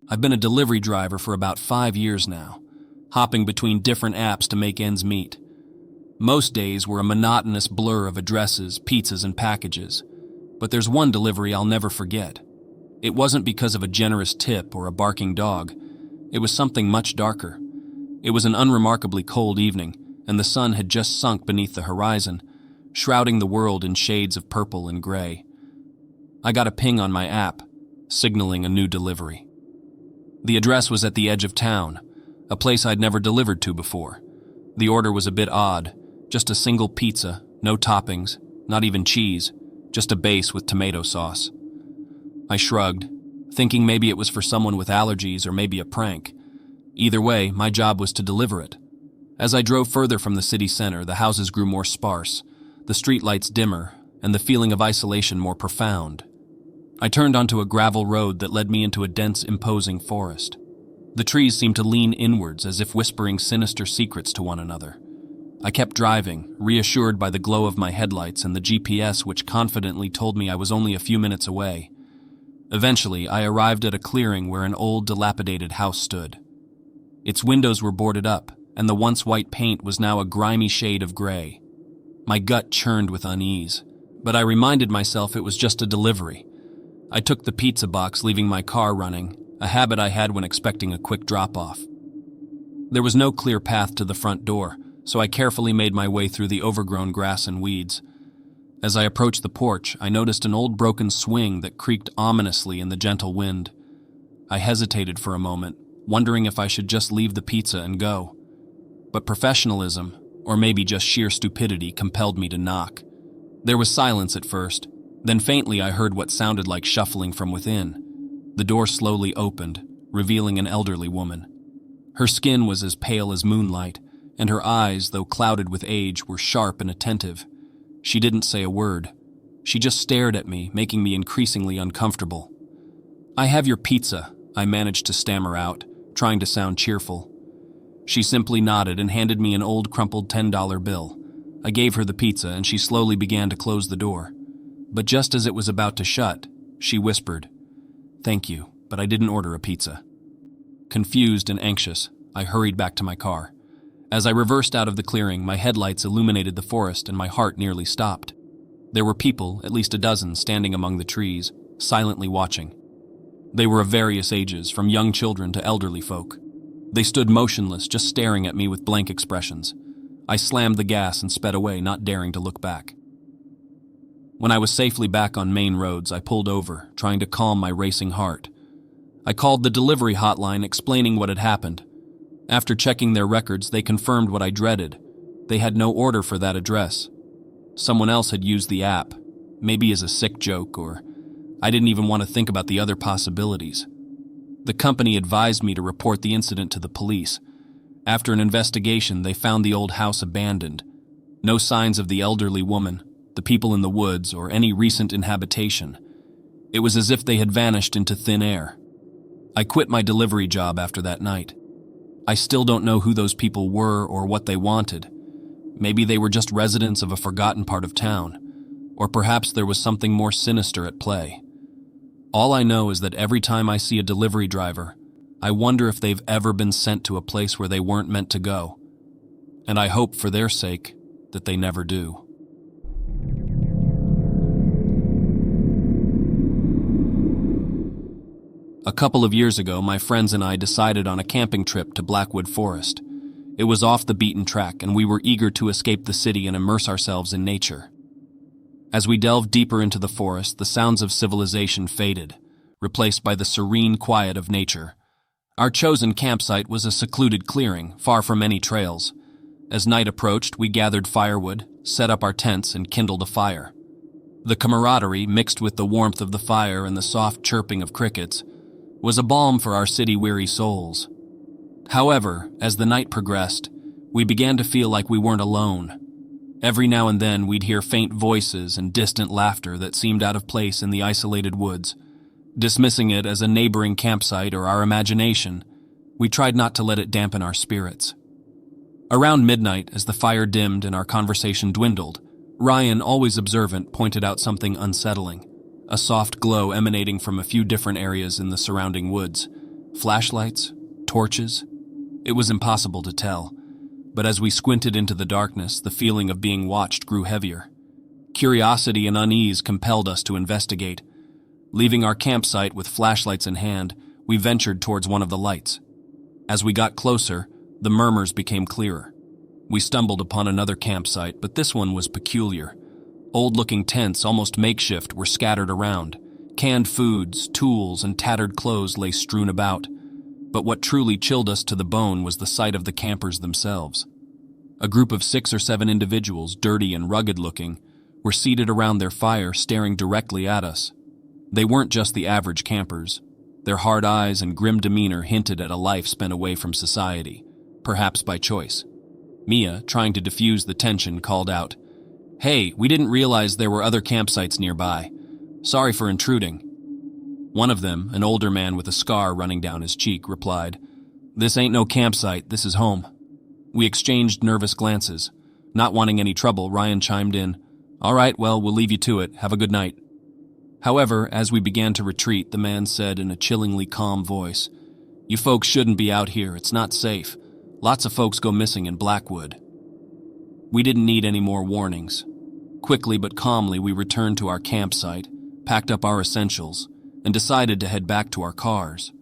I've been a delivery driver for about 5 years now, hopping between different apps to make ends meet. Most days were a monotonous blur of addresses, pizzas, and packages, but there's one delivery I'll never forget. It wasn't because of a generous tip or a barking dog. It was something much darker. It was an unremarkably cold evening, and the sun had just sunk beneath the horizon, shrouding the world in shades of purple and gray. I got a ping on my app, signaling a new delivery. The address was at the edge of town, a place I'd never delivered to before. The order was a bit odd, just a single pizza, no toppings, not even cheese, just a base with tomato sauce. I shrugged, thinking maybe it was for someone with allergies or maybe a prank. Either way, my job was to deliver it. As I drove further from the city center, the houses grew more sparse, the streetlights dimmer, and the feeling of isolation more profound. I turned onto a gravel road that led me into a dense, imposing forest. The trees seemed to lean inwards as if whispering sinister secrets to one another. I kept driving, reassured by the glow of my headlights and the GPS which confidently told me I was only a few minutes away. Eventually, I arrived at a clearing where an old, dilapidated house stood. Its windows were boarded up, and the once white paint was now a grimy shade of gray. My gut churned with unease, but I reminded myself it was just a delivery. I took the pizza box, leaving my car running, a habit I had when expecting a quick drop-off. There was no clear path to the front door, so I carefully made my way through the overgrown grass and weeds. As I approached the porch, I noticed an old broken swing that creaked ominously in the gentle wind. I hesitated for a moment, wondering if I should just leave the pizza and go. But professionalism, or maybe just sheer stupidity, compelled me to knock. There was silence at first. Then faintly I heard what sounded like shuffling from within. The door slowly opened, revealing an elderly woman. Her skin was as pale as moonlight, and her eyes, though clouded with age, were sharp and attentive. She didn't say a word. She just stared at me, making me increasingly uncomfortable. "I have your pizza," I managed to stammer out, trying to sound cheerful. She simply nodded and handed me an old crumpled $10 bill. I gave her the pizza, and she slowly began to close the door. But just as it was about to shut, she whispered, "Thank you, but I didn't order a pizza." Confused and anxious, I hurried back to my car. As I reversed out of the clearing, my headlights illuminated the forest and my heart nearly stopped. There were people, at least a dozen, standing among the trees, silently watching. They were of various ages, from young children to elderly folk. They stood motionless, just staring at me with blank expressions. I slammed the gas and sped away, not daring to look back. When I was safely back on main roads, I pulled over, trying to calm my racing heart. I called the delivery hotline, explaining what had happened. After checking their records, they confirmed what I dreaded. They had no order for that address. Someone else had used the app, maybe as a sick joke, or I didn't even want to think about the other possibilities. The company advised me to report the incident to the police. After an investigation, they found the old house abandoned. No signs of the elderly woman, the people in the woods, or any recent inhabitation. It was as if they had vanished into thin air. I quit my delivery job after that night. I still don't know who those people were or what they wanted. Maybe they were just residents of a forgotten part of town, or perhaps there was something more sinister at play. All I know is that every time I see a delivery driver, I wonder if they've ever been sent to a place where they weren't meant to go. And I hope for their sake that they never do. A couple of years ago, my friends and I decided on a camping trip to Blackwood Forest. It was off the beaten track, and we were eager to escape the city and immerse ourselves in nature. As we delved deeper into the forest, the sounds of civilization faded, replaced by the serene quiet of nature. Our chosen campsite was a secluded clearing, far from any trails. As night approached, we gathered firewood, set up our tents, and kindled a fire. The camaraderie, mixed with the warmth of the fire and the soft chirping of crickets, was a balm for our city-weary souls. However, as the night progressed, we began to feel like we weren't alone. Every now and then we'd hear faint voices and distant laughter that seemed out of place in the isolated woods. Dismissing it as a neighboring campsite or our imagination, we tried not to let it dampen our spirits. Around midnight, as the fire dimmed and our conversation dwindled, Ryan, always observant, pointed out something unsettling. A soft glow emanating from a few different areas in the surrounding woods. Flashlights? Torches? It was impossible to tell, but as we squinted into the darkness, the feeling of being watched grew heavier. Curiosity and unease compelled us to investigate. Leaving our campsite with flashlights in hand, we ventured towards one of the lights. As we got closer, the murmurs became clearer. We stumbled upon another campsite, but this one was peculiar. Old-looking tents, almost makeshift, were scattered around. Canned foods, tools, and tattered clothes lay strewn about. But what truly chilled us to the bone was the sight of the campers themselves. A group of 6 or 7 individuals, dirty and rugged-looking, were seated around their fire, staring directly at us. They weren't just the average campers. Their hard eyes and grim demeanor hinted at a life spent away from society, perhaps by choice. Mia, trying to diffuse the tension, called out, "Hey, we didn't realize there were other campsites nearby. Sorry for intruding." One of them, an older man with a scar running down his cheek, replied, "This ain't no campsite, this is home." We exchanged nervous glances. Not wanting any trouble, Ryan chimed in, "All right, well, we'll leave you to it. Have a good night." However, as we began to retreat, the man said in a chillingly calm voice, "You folks shouldn't be out here. It's not safe. Lots of folks go missing in Blackwood." We didn't need any more warnings. Quickly but calmly, we returned to our campsite, packed up our essentials, and decided to head back to our cars.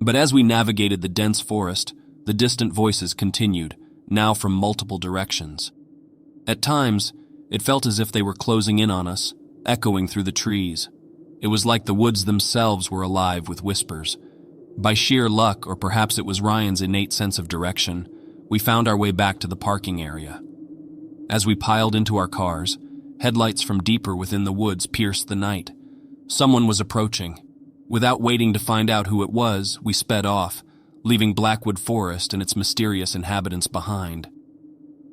But as we navigated the dense forest, the distant voices continued, now from multiple directions. At times, it felt as if they were closing in on us, echoing through the trees. It was like the woods themselves were alive with whispers. By sheer luck, or perhaps it was Ryan's innate sense of direction, we found our way back to the parking area. As we piled into our cars, headlights from deeper within the woods pierced the night. Someone was approaching. Without waiting to find out who it was, we sped off, leaving Blackwood Forest and its mysterious inhabitants behind.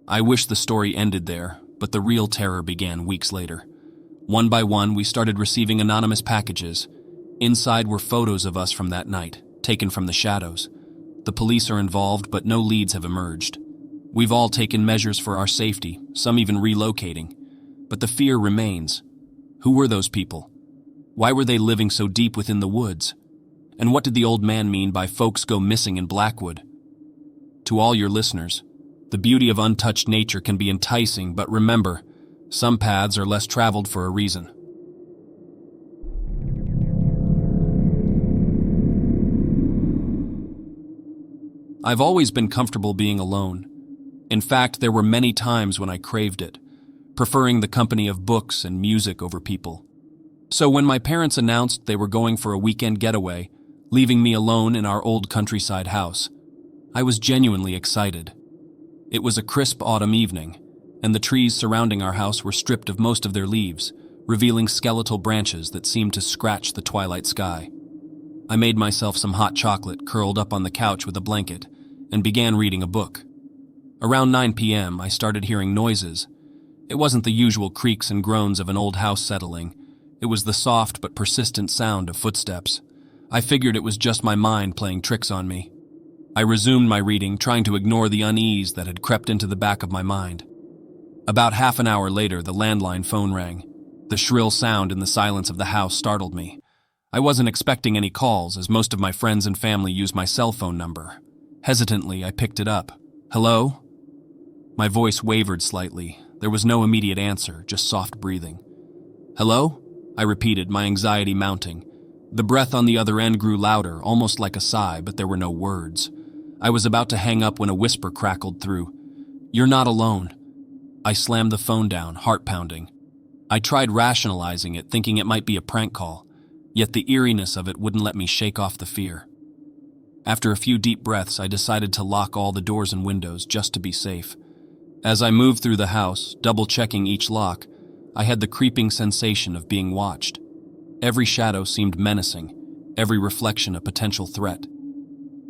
I wish the story ended there, but the real terror began weeks later. One by one, we started receiving anonymous packages. Inside were photos of us from that night, taken from the shadows. The police are involved, but no leads have emerged. We've all taken measures for our safety, some even relocating. But the fear remains. Who were those people? Why were they living so deep within the woods? And what did the old man mean by folks go missing in Blackwood? To all your listeners, the beauty of untouched nature can be enticing, but remember, some paths are less traveled for a reason. I've always been comfortable being alone. In fact, there were many times when I craved it, preferring the company of books and music over people. So when my parents announced they were going for a weekend getaway, leaving me alone in our old countryside house, I was genuinely excited. It was a crisp autumn evening, and the trees surrounding our house were stripped of most of their leaves, revealing skeletal branches that seemed to scratch the twilight sky. I made myself some hot chocolate, curled up on the couch with a blanket, and began reading a book. Around 9 p.m., I started hearing noises. It wasn't the usual creaks and groans of an old house settling. It was the soft but persistent sound of footsteps. I figured it was just my mind playing tricks on me. I resumed my reading, trying to ignore the unease that had crept into the back of my mind. About half an hour later, the landline phone rang. The shrill sound in the silence of the house startled me. I wasn't expecting any calls, as most of my friends and family use my cell phone number. Hesitantly, I picked it up. "Hello?" My voice wavered slightly. There was no immediate answer, just soft breathing. "Hello?" I repeated, my anxiety mounting. The breath on the other end grew louder, almost like a sigh, but there were no words. I was about to hang up when a whisper crackled through. "You're not alone." I slammed the phone down, heart pounding. I tried rationalizing it, thinking it might be a prank call, yet the eeriness of it wouldn't let me shake off the fear. After a few deep breaths, I decided to lock all the doors and windows just to be safe. As I moved through the house, double-checking each lock, I had the creeping sensation of being watched. Every shadow seemed menacing, every reflection a potential threat.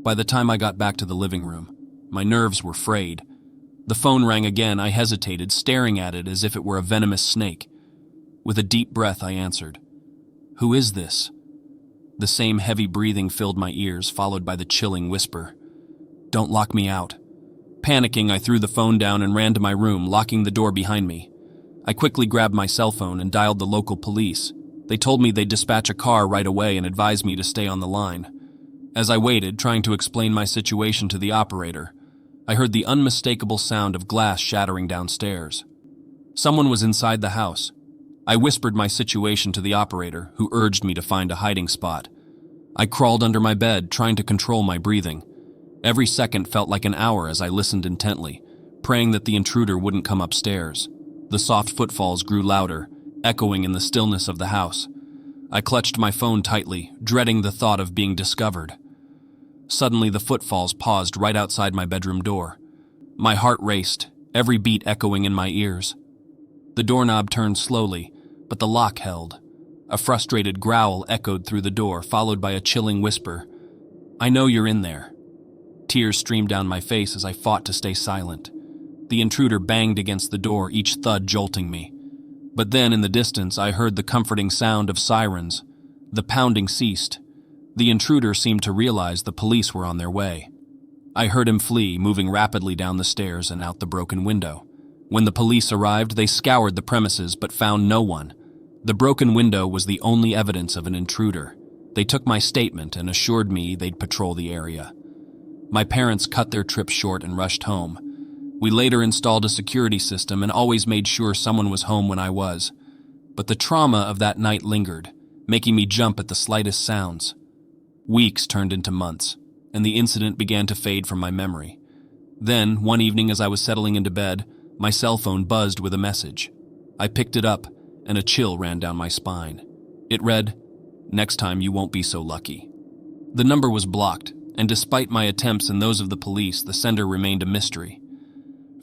By the time I got back to the living room, my nerves were frayed. The phone rang again. I hesitated, staring at it as if it were a venomous snake. With a deep breath, I answered. "Who is this?" The same heavy breathing filled my ears, followed by the chilling whisper. "Don't lock me out." Panicking, I threw the phone down and ran to my room, locking the door behind me. I quickly grabbed my cell phone and dialed the local police. They told me they'd dispatch a car right away and advised me to stay on the line. As I waited, trying to explain my situation to the operator, I heard the unmistakable sound of glass shattering downstairs. Someone was inside the house. I whispered my situation to the operator, who urged me to find a hiding spot. I crawled under my bed, trying to control my breathing. Every second felt like an hour as I listened intently, praying that the intruder wouldn't come upstairs. The soft footfalls grew louder, echoing in the stillness of the house. I clutched my phone tightly, dreading the thought of being discovered. Suddenly, the footfalls paused right outside my bedroom door. My heart raced, every beat echoing in my ears. The doorknob turned slowly, but the lock held. A frustrated growl echoed through the door, followed by a chilling whisper, "I know you're in there." Tears streamed down my face as I fought to stay silent. The intruder banged against the door, each thud jolting me. But then, in the distance, I heard the comforting sound of sirens. The pounding ceased. The intruder seemed to realize the police were on their way. I heard him flee, moving rapidly down the stairs and out the broken window. When the police arrived, they scoured the premises but found no one. The broken window was the only evidence of an intruder. They took my statement and assured me they'd patrol the area. My parents cut their trip short and rushed home. We later installed a security system and always made sure someone was home when I was. But the trauma of that night lingered, making me jump at the slightest sounds. Weeks turned into months, and the incident began to fade from my memory. Then, one evening as I was settling into bed, my cell phone buzzed with a message. I picked it up, and a chill ran down my spine. It read, "Next time you won't be so lucky." The number was blocked, and despite my attempts and those of the police, the sender remained a mystery.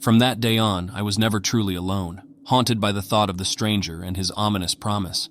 From that day on, I was never truly alone, haunted by the thought of the stranger and his ominous promise.